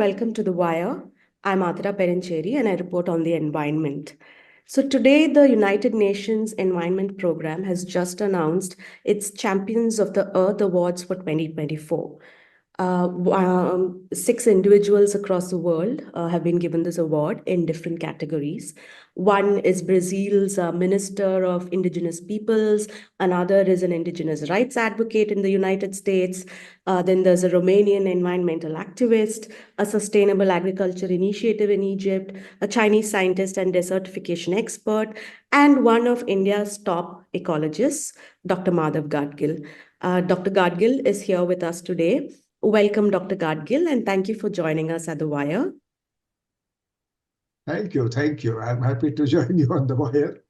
welcome to The Wire. I'm Adira Perencheri and I report on the environment. So today, the United Nations Environment Program has just announced its Champions of the Earth Awards for 2024. 6 individuals across the world have been given this award in different categories. One is Brazil's Minister of Indigenous Peoples. Another is an indigenous rights advocate in the United States. Then there's a Romanian environmental activist, a sustainable agriculture initiative in Egypt, a Chinese scientist and desertification expert, and one of India's top ecologists, Dr. Madhav Gadgil. Dr. Gadgil is here with us today. Welcome, Dr. Gadgil, and thank you for joining us at The Wire. Thank you. Thank you. I'm happy to join you on The Wire.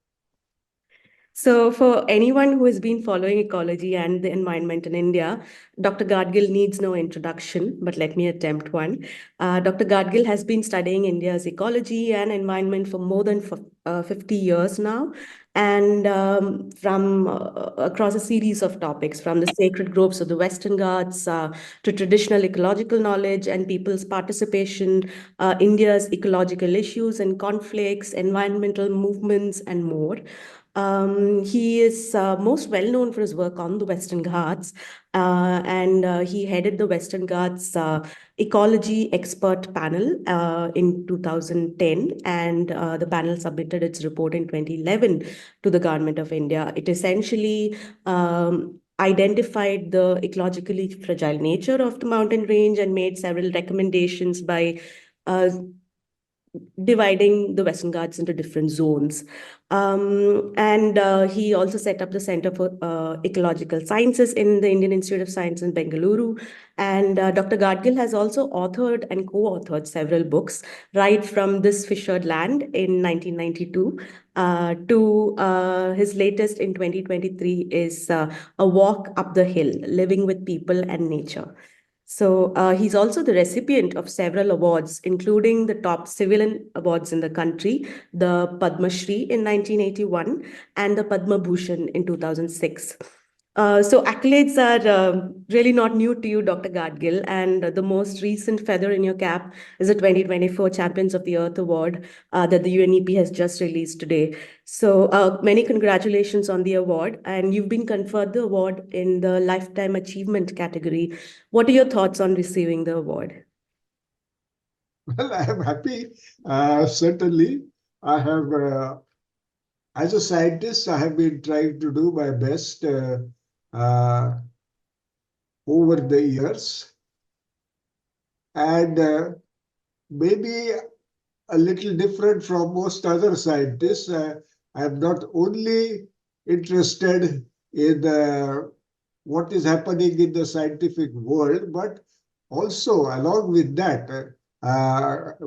So for anyone who has been following ecology and the environment in India, Dr. Gadgil needs no introduction, but let me attempt one. Dr. Gadgil has been studying India's ecology and environment for more than 50 years now, and from across a series of topics, from the sacred groves of the Western Ghats to traditional ecological knowledge and people's participation, India's ecological issues and conflicts, environmental movements, and more. He is most well known for his work on the Western Ghats, and he headed the Western Ghats Ecology Expert Panel in 2010, and the panel submitted its report in 2011 to the Government of India. It essentially identified the ecologically fragile nature of the mountain range and made several recommendations by dividing the Western Ghats into different zones. And he also set up the Center for Ecological Sciences in the Indian Institute of Science in Bengaluru. And Dr. Gadgil has also authored and co-authored several books, right from This Fissured Land in 1992 to his latest in 2023 is A Walk Up the Hill, Living with People and Nature. So he's also the recipient of several awards, including the top civilian awards in the country, the Padma Shri in 1981 and the Padma Bhushan in 2006. So accolades are really not new to you, Dr. Gadgil, and the most recent feather in your cap is the 2024 Champions of the Earth Award that the UNEP has just released today. So many congratulations on the award, and you've been conferred the award in the Lifetime Achievement category. What are your thoughts on receiving the award? Well, I am happy. Certainly, I have, as a scientist, I have been trying to do my best over the years. And maybe a little different from most other scientists. I am not only interested in what is happening in the scientific world, but also along with that,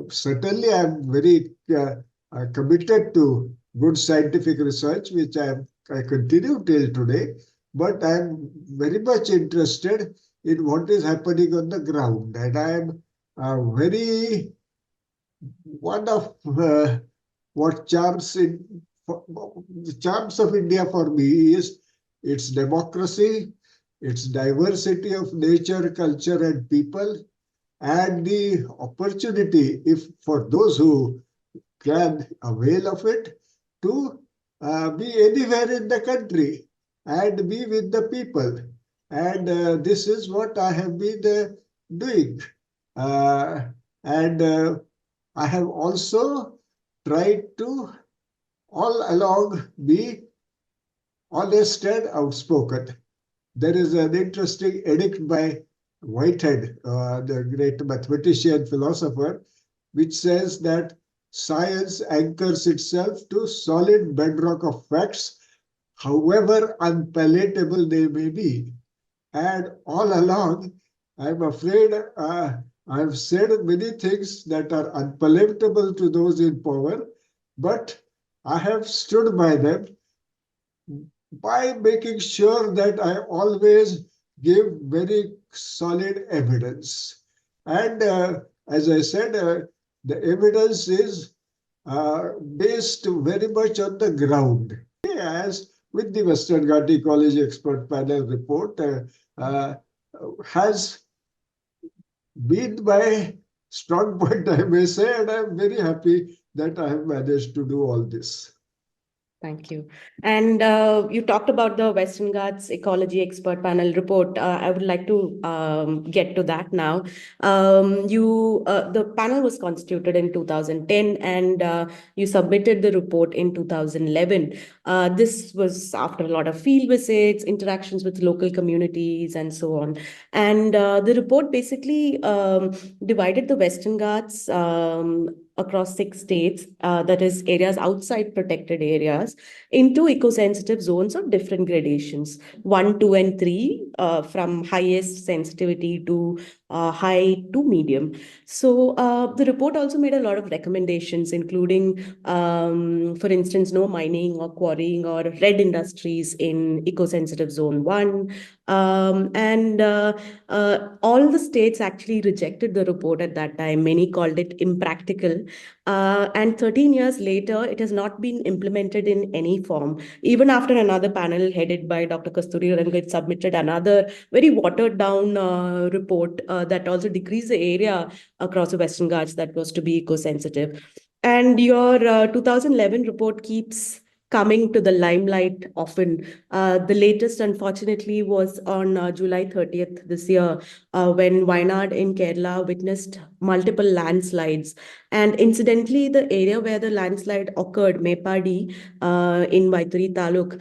certainly I'm very committed to good scientific research, which I continue till today, but I'm very much interested in what is happening on the ground. And I am very one of what the charms of India for me is its democracy, its diversity of nature, culture, and people, and the opportunity, if for those who can avail of it, to be anywhere in the country and be with the people. And this is what I have been doing. And I have also tried to all along be honest and outspoken. There is an interesting edict by Whitehead, the great mathematician philosopher, which says that science anchors itself to solid bedrock of facts, however unpalatable they may be. And all along, I'm afraid I've said many things that are unpalatable to those in power, but I have stood by them by making sure that I always give very solid evidence. And as I said, the evidence is based very much on the ground. As with the Western Ghat Ecology Expert Panel report, has been by strong point, I may say, and I'm very happy that I have managed to do all this. Thank you. And you talked about the Western Ghats Ecology Expert Panel report. I would like to get to that now. The panel was constituted in 2010, and you submitted the report in 2011. This was after a lot of field visits, interactions with local communities, and so on. And the report basically divided the Western Ghats across 6 states, that is, areas outside protected areas, into eco-sensitive zones of different gradations, 1, 2, and 3, from highest sensitivity to high to medium. So the report also made a lot of recommendations, including, for instance, no mining or quarrying or red industries in eco-sensitive zone 1. And all the states actually rejected the report at that time. Many called it impractical. And 13 years later, it has not been implemented in any form. Even after another panel headed by Dr. Kasturi Rangan submitted another very watered down report that also decreased the area across the Western Ghats that was to be eco-sensitive. And your 2011 report keeps coming to the limelight often. The latest, unfortunately, was on July 30th this year, when Wayanad in Kerala witnessed multiple landslides. And incidentally, the area where the landslide occurred, Mepadi, in Vaituri Taluk,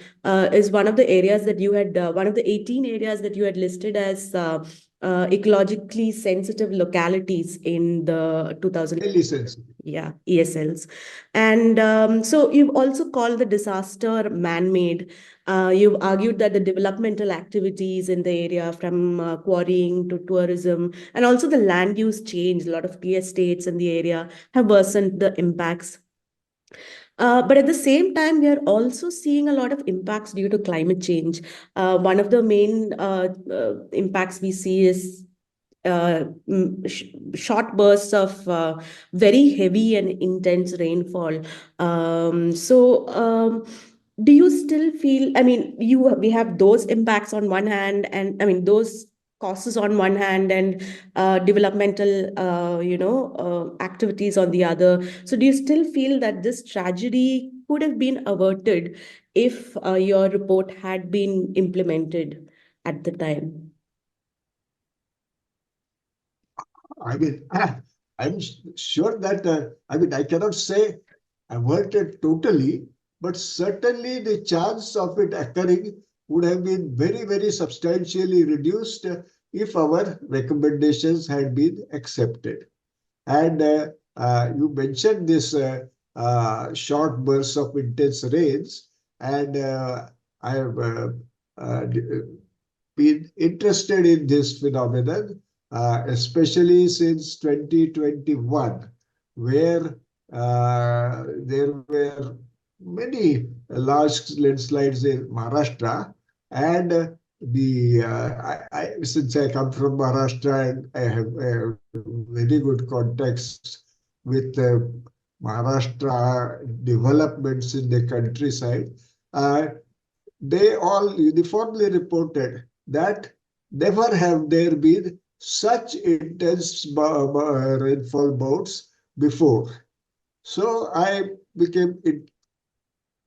is one of the areas that you had, one of the 18 areas that you had listed as ecologically sensitive localities in the 2000. Yeah, ESLs. And so you've also called the disaster man-made. You've argued that the developmental activities in the area, from quarrying to tourism, and also the land use change, a lot of tea estates in the area, have worsened the impacts. But at the same time, we are also seeing a lot of impacts due to climate change. One of the main impacts we see is short bursts of very heavy and intense rainfall. Do you still feel, I mean, we have those impacts on one hand, and I mean, those causes on one hand, and developmental, activities on the other. So do you still feel that this tragedy could have been averted if your report had been implemented at the time? I mean, I'm sure that, I cannot say averted totally, but certainly the chance of it occurring would have been very, very substantially reduced if our recommendations had been accepted. And you mentioned this short bursts of intense rains, and I have been interested in this phenomenon, especially since 2021, where there were many large landslides in Maharashtra. And since I come from Maharashtra and I have a very good context with Maharashtra developments in the countryside, they all uniformly reported that never have there been such intense rainfall bouts before. So I became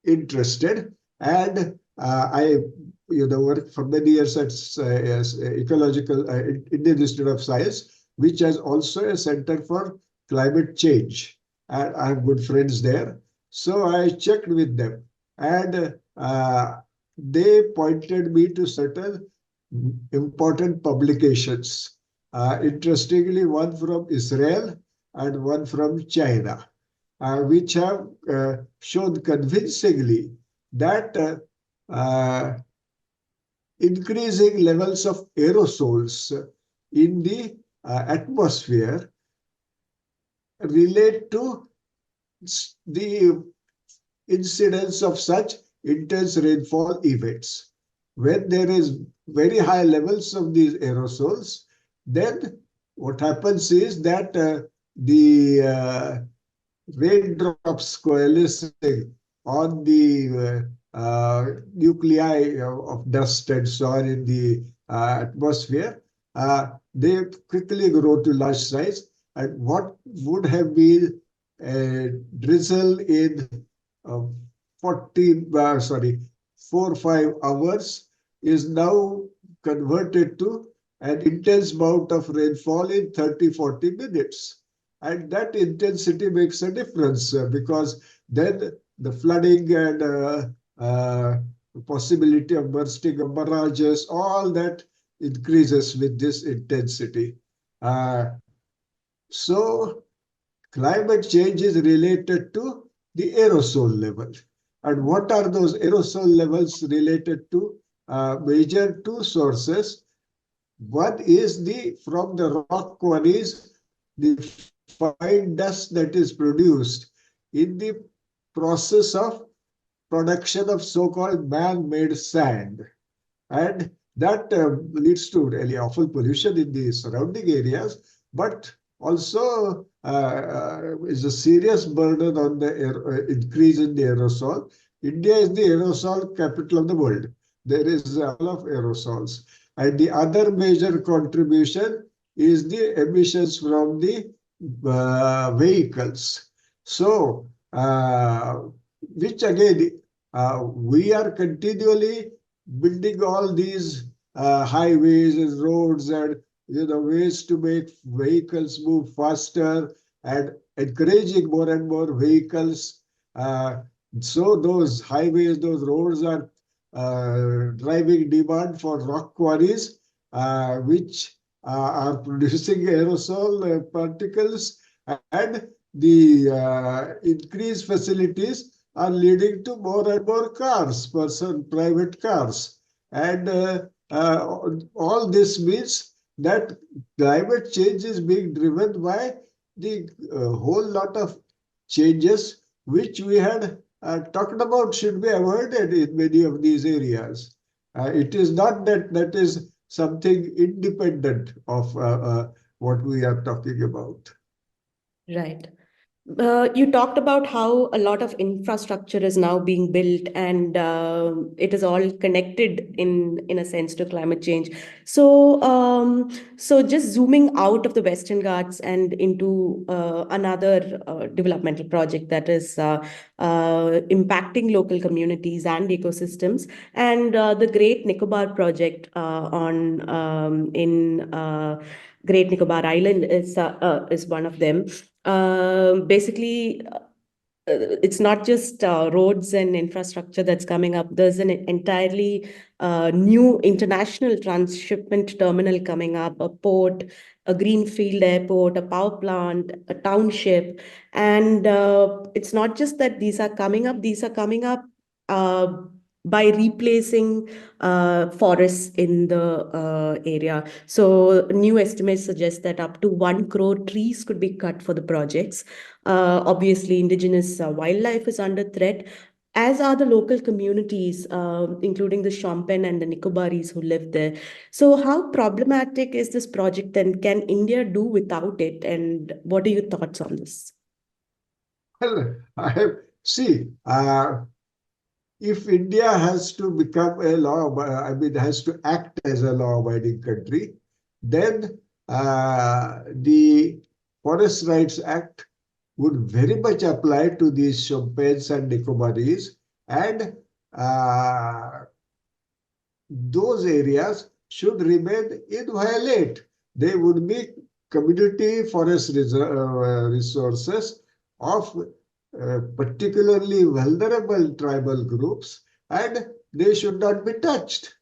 interested, and I worked for many years as ecological Indian Institute of Science, which has also a center for climate change, and I have good friends there. So I checked with them, and they pointed me to certain important publications. Interestingly, one from Israel and one from China, which have shown convincingly that increasing levels of aerosols in the atmosphere relate to the incidence of such intense rainfall events. When there is very high levels of these aerosols, then what happens is that the raindrops coalescing on the nuclei of dust and so on in the atmosphere, they quickly grow to large size, And what would have been a drizzle in uh, 4 or 5 hours is now converted to an intense bout of rainfall in 30-40 minutes. And that intensity makes a difference because then the flooding and possibility of bursting of barrages, all that increases with this intensity. Uh, so climate change is related to the aerosol level. And what are those aerosol levels related to? Major two sources. One is the from the rock quarries, the fine dust that is produced in the process of production of so-called man-made sand. And that leads to really awful pollution in the surrounding areas, but also is a serious burden on the increase in the aerosol. India is the aerosol capital of the world. There is a lot of aerosols. And the other major contribution is the emissions from the vehicles. So, which again, we are continually building all these highways and roads and ways to make vehicles move faster and encouraging more and more vehicles. Uh, so those highways, those roads are driving demand for rock quarries, which are producing aerosol particles, and the increased facilities are leading to more and more cars, private cars. And all this means that climate change is being driven by the whole lot of changes which we had talked about should be avoided in many of these areas. It is not that that is something independent of what we are talking about. Right. You talked about how a lot of infrastructure is now being built, and it is all connected in a sense to climate change. So just zooming out of the Western Ghats and into another developmental project that is impacting local communities and ecosystems, and the Great Nicobar project on in Great Nicobar Island is one of them. Basically, it's not just roads and infrastructure that's coming up. There's an entirely new international transshipment terminal coming up, a port, a greenfield airport, a power plant, a township. And it's not just that these are coming up uh, by replacing forests in the area. So new estimates suggest that up to 1 crore trees could be cut for the projects. Obviously, indigenous wildlife is under threat, as are the local communities, including the Shompen and the Nicobaris who live there. So, how problematic is this project, and can India do without it? And what are your thoughts on this? Well, I have, see, if India has to become a I mean, has to act as a law-abiding country, then the Forest Rights Act would very much apply to these Shompenes and Nicobaris, and uh, those areas should remain inviolate. They would be community forest resources of particularly vulnerable tribal groups, and they should not be touched.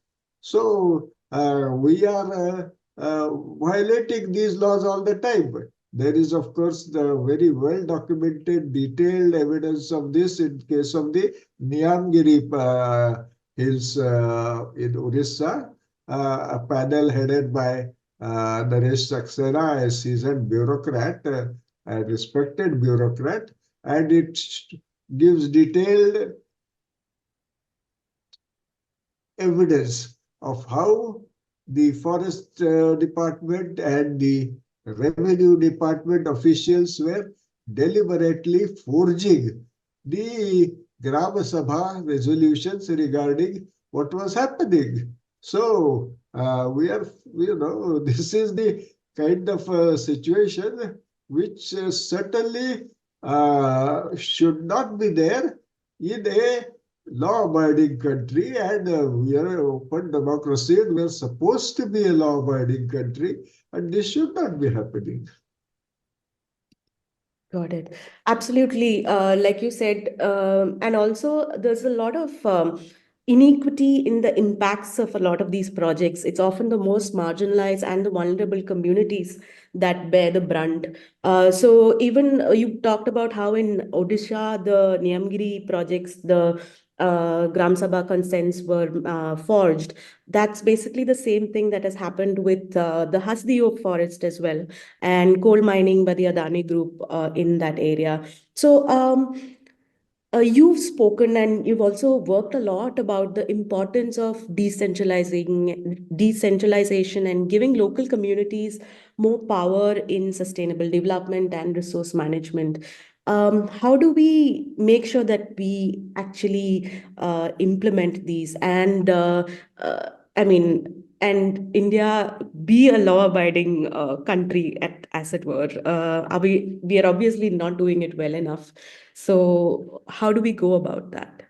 So we are violating these laws all the time. There is, of course, the very well documented, detailed evidence of this in case of the Niyamgiri hills in Orissa, a panel headed by Naresh Saxena, a seasoned bureaucrat, a respected bureaucrat, and it gives detailed evidence of how the forest department and the revenue department officials were deliberately forging the Grama Sabha resolutions regarding what was happening. So we are, this is the kind of situation which certainly should not be there in a law-abiding country. And we are an open democracy, and we are supposed to be a law-abiding country, and this should not be happening. Got it. Absolutely. Like you said, and also there's a lot of inequity in the impacts of a lot of these projects. It's often the most marginalized and the vulnerable communities that bear the brunt. So even you talked about how in Odisha, the Niyamgiri projects, the Gram Sabha consents were forged. That's basically the same thing that has happened with the Hasdi Oak forest as well, and coal mining by the Adani Group in that area. So, you've spoken and you've also worked a lot about the importance of decentralization and giving local communities more power in sustainable development and resource management. How do we make sure that we actually implement these? And I mean, and India be a law-abiding country, as it were. We are obviously not doing it well enough. So how do we go about that?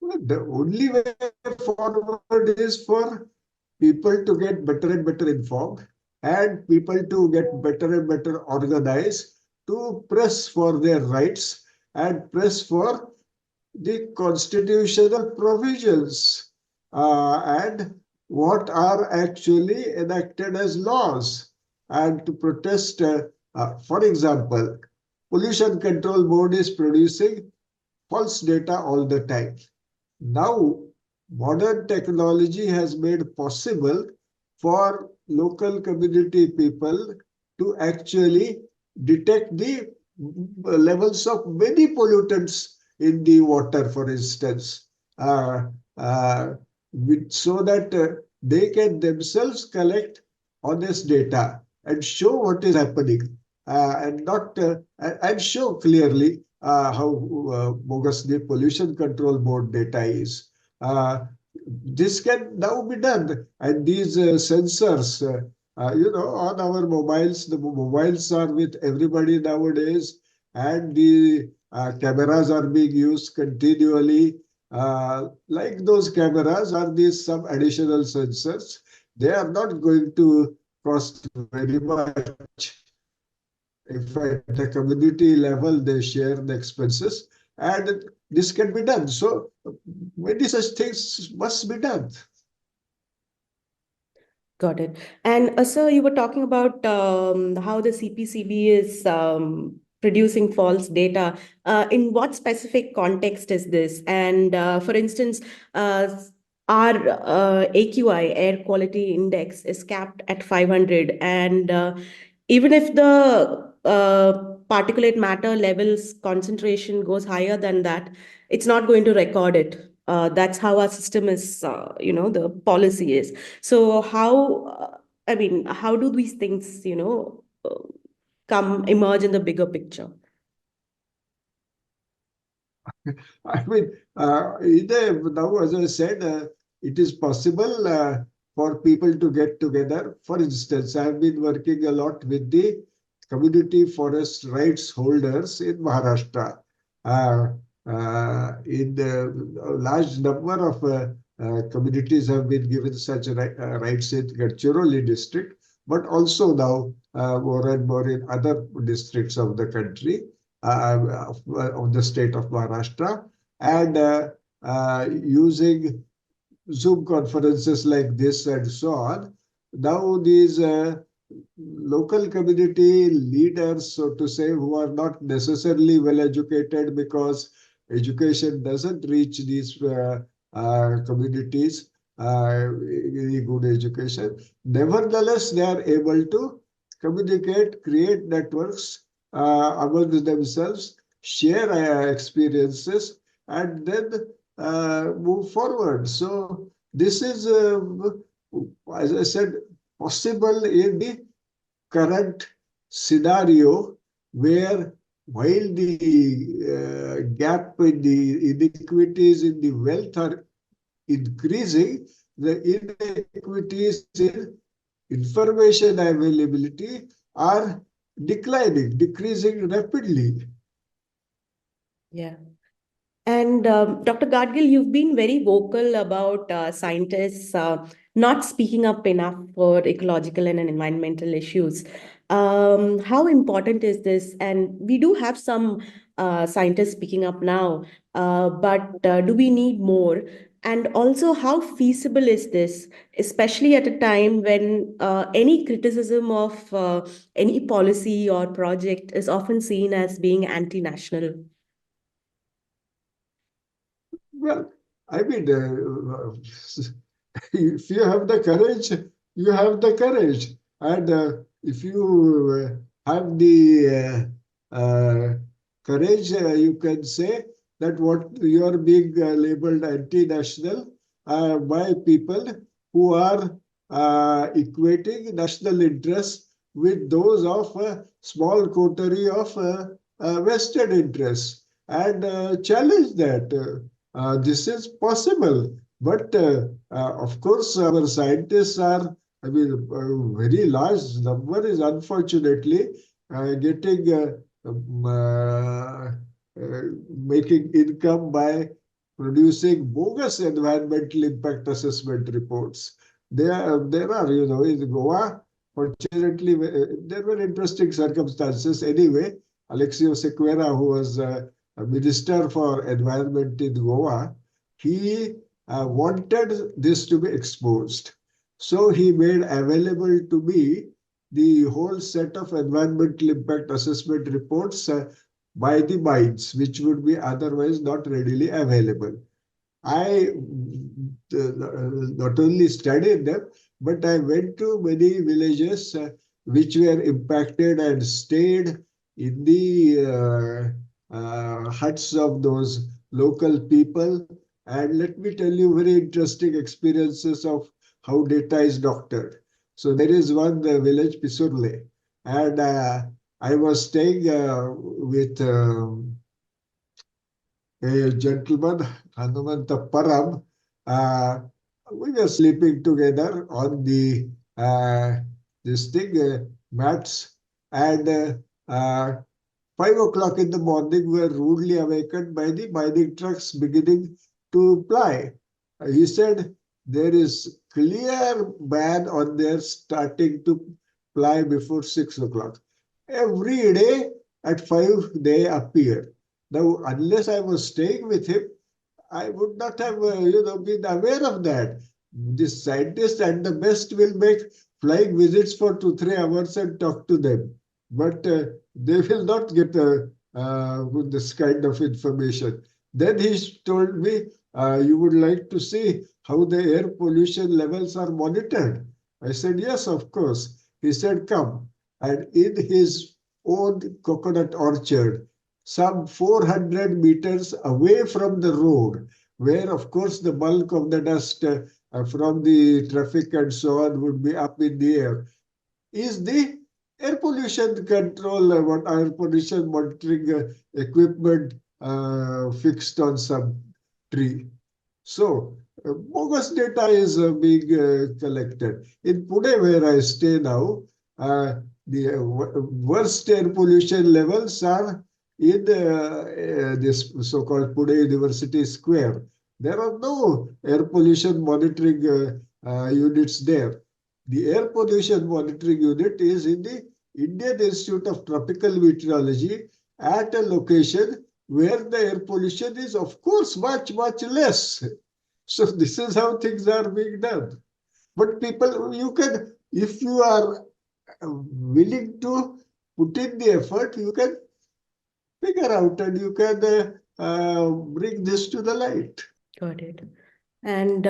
Well, the only way forward is for people to get better and better informed, and people to get better and better organized to press for their rights and press for the constitutional provisions and what are actually enacted as laws, and to protest. For example, Pollution Control Board is producing false data all the time. Now, modern technology has made possible for local community people to actually detect the levels of many pollutants in the water, for instance, uh, uh, so that they can themselves collect honest data and show what is happening, and not and show clearly how bogus the pollution control board data is. This can now be done, and these sensors, on our mobiles, the mobiles are with everybody nowadays, and the cameras are being used continually. Like those cameras are these some additional sensors. They are not going to cost very much. If at the community level they share the expenses, and this can be done. So many such things must be done. Got it. And sir, you were talking about how the CPCB is producing false data. In what specific context is this? And for instance, uh, our AQI, air quality index, is capped at 500. And even if the particulate matter levels concentration goes higher than that, it's not going to record it. That's how our system is, the policy is. So I mean, how do these things, come emerge in the bigger picture? I mean, now, as I said, it is possible for people to get together. For instance, I have been working a lot with the community forest rights holders in Maharashtra. Uh, in the large number of communities have been given such rights in Gadchiroli district, but also now more and more in other districts of the country, of the state of Maharashtra, and using Zoom conferences like this and so on. Now these local community leaders, so to say, who are not necessarily well educated because education doesn't reach these communities, any good education. Nevertheless, they are able to communicate, create networks among themselves, share experiences, and then move forward. So this is, as I said, possible in the current scenario, where while the gap in the inequities in the wealth are increasing, the inequities in information availability are declining, decreasing rapidly. Yeah. And Dr. Gadgil, you've been very vocal about scientists not speaking up enough for ecological and environmental issues. How important is this? And we do have some scientists speaking up now, but do we need more? And also, how feasible is this, especially at a time when any criticism of any policy or project is often seen as being anti-national? Well, I mean, if you have the courage, you have the courage. And if you have the courage, you can say that what you are being labeled anti-national by people who are equating national interests with those of a small coterie of vested interests and challenge that. This is possible. But of course, our scientists are, I mean, a very large number is unfortunately getting making income by producing bogus environmental impact assessment reports. There are, in Goa, fortunately, there were interesting circumstances. Anyway, Alexio Sequeira, who was a minister for environment in Goa, he wanted this to be exposed. So he made available to me the whole set of environmental impact assessment reports by the mines, which would be otherwise not readily available. I not only studied them, but I went to many villages which were impacted and stayed in the huts of those local people. And let me tell you very interesting experiences of how data is doctored. So there is one village, Pisurle, and I was staying with a gentleman, Hanumanta Param. Uh, we were sleeping together on the this thing mats, and 5 o'clock in the morning, we were rudely awakened by the mining trucks beginning to ply. He said there is clear ban on their starting to ply before 6 o'clock. Every day at 5 they appear. Now, unless I was staying with him, I would not have, been aware of that. The scientists at the best will make flying visits for 2, 3 hours and talk to them, but they will not get this kind of information. Then he told me, "You would like to see how the air pollution levels are monitored?" I said, "Yes, of course." He said, "Come." And in his own coconut orchard, some 400 meters away from the road, where, of course, the bulk of the dust from the traffic and so on would be up in the air, is the air pollution control, what air pollution monitoring equipment fixed on some tree. So, bogus data is being collected. In Pune, where I stay now, the worst air pollution levels are in this so-called Pune University Square. There are no air pollution monitoring units there. The air pollution monitoring unit is in the Indian Institute of Tropical Meteorology at a location where the air pollution is, of course, much, much less. So this is how things are being done. But people, you can, if you are willing to put in the effort, you can figure out and you can bring this to the light. Got it. And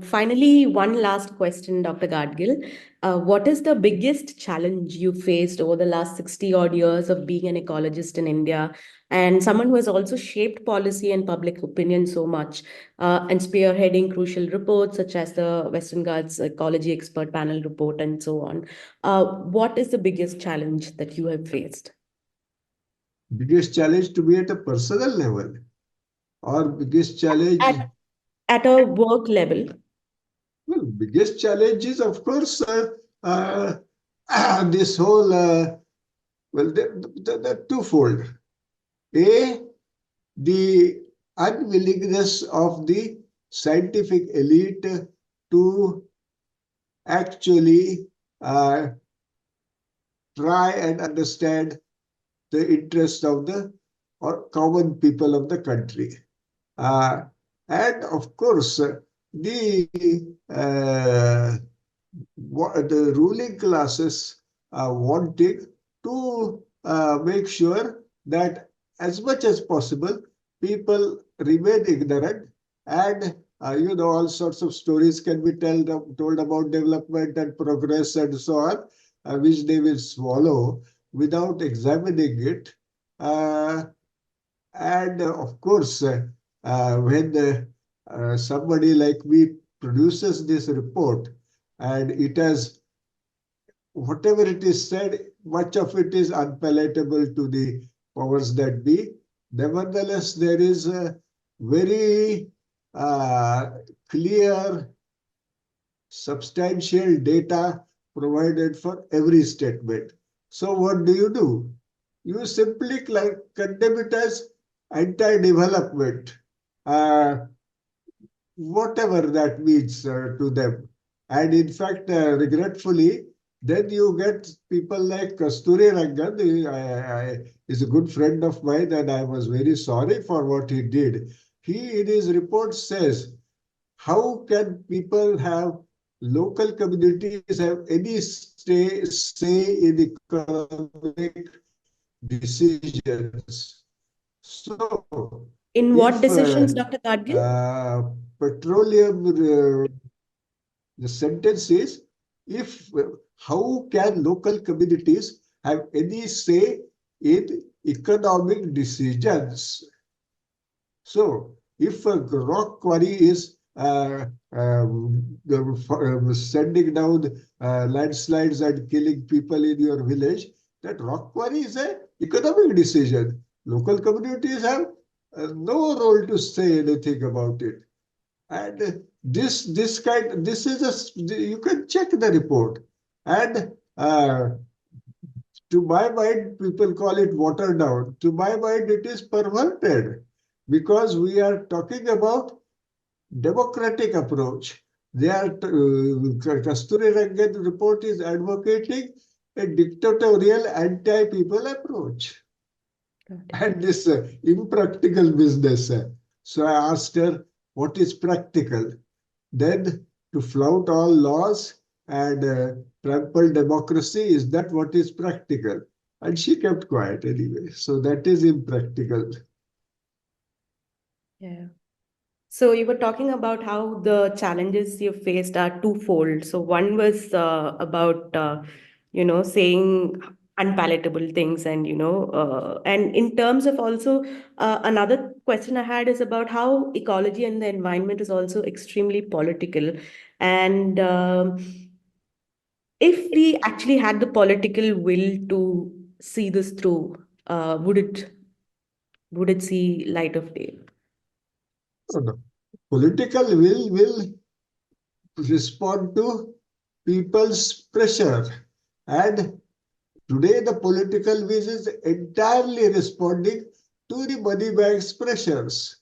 finally, one last question, Dr. Gadgil. What is the biggest challenge you faced over the last 60 odd years of being an ecologist in India and someone who has also shaped policy and public opinion so much and spearheading crucial reports such as the Western Ghats Ecology Expert Panel report and so on? What is the biggest challenge that you have faced? Biggest challenge to be at a personal level or biggest challenge, At, at a work level. well, biggest challenge is, of course, uh, this whole Well, they're twofold. A, the unwillingness of the scientific elite to actually try and understand the interests of the or common people of the country. Uh, and of course, the uh, the ruling classes are wanting to make sure that as much as possible people remain ignorant, and all sorts of stories can be told about development and progress and so on, which they will swallow without examining it. uh, and of course, when somebody like me produces this report, and it has, whatever it is said, much of it is unpalatable to the powers that be. Nevertheless, there is a very uh, clear, substantial data provided for every statement. So what do? You simply condemn it as anti-development, uh, whatever that means to them. And in fact, regretfully, then you get people like Kasturi Rangan. Is a good friend of mine, and I was very sorry for what he did. He, in his report, says, how can people have local communities have any say in economic decisions? So, In what if decisions, Dr. Gadgil? petroleum, the sentence is, if how can local communities have any say in economic decisions? So, if a rock quarry is sending down landslides and killing people in your village, that rock quarry is an economic decision. Local communities have no role to say anything about it. And this is you can check the report. And to my mind, people call it watered down. To my mind, it is perverted, because we are talking about democratic approach. They are Kasturi Rangan report is advocating a dictatorial anti-people approach and this impractical business. So I asked her, what is practical? Then to flout all laws and trample democracy, is that what is practical? And she kept quiet anyway. So that is impractical. Yeah. So you were talking about how the challenges you faced are twofold. So one was about saying unpalatable things, and and in terms of also another question I had is about how ecology and the environment is also extremely political, and if we actually had the political will to see this through, would it see light of day? No, no. Political will respond to people's pressure. And today, the political will is entirely responding to the money bank's pressures.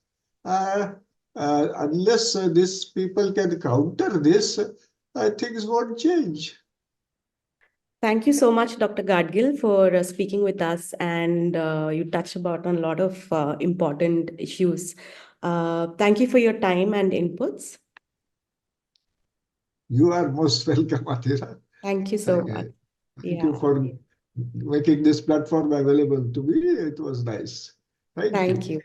Uh, unless these people can counter this, things won't change. Thank you so much, Dr. Gadgil, for speaking with us, and you touched about on a lot of important issues. Thank you for your time and inputs. You are most welcome, Athira. Thank you so much. Thank you Yeah, for making this platform available to me. It was nice. Thank thank you. you.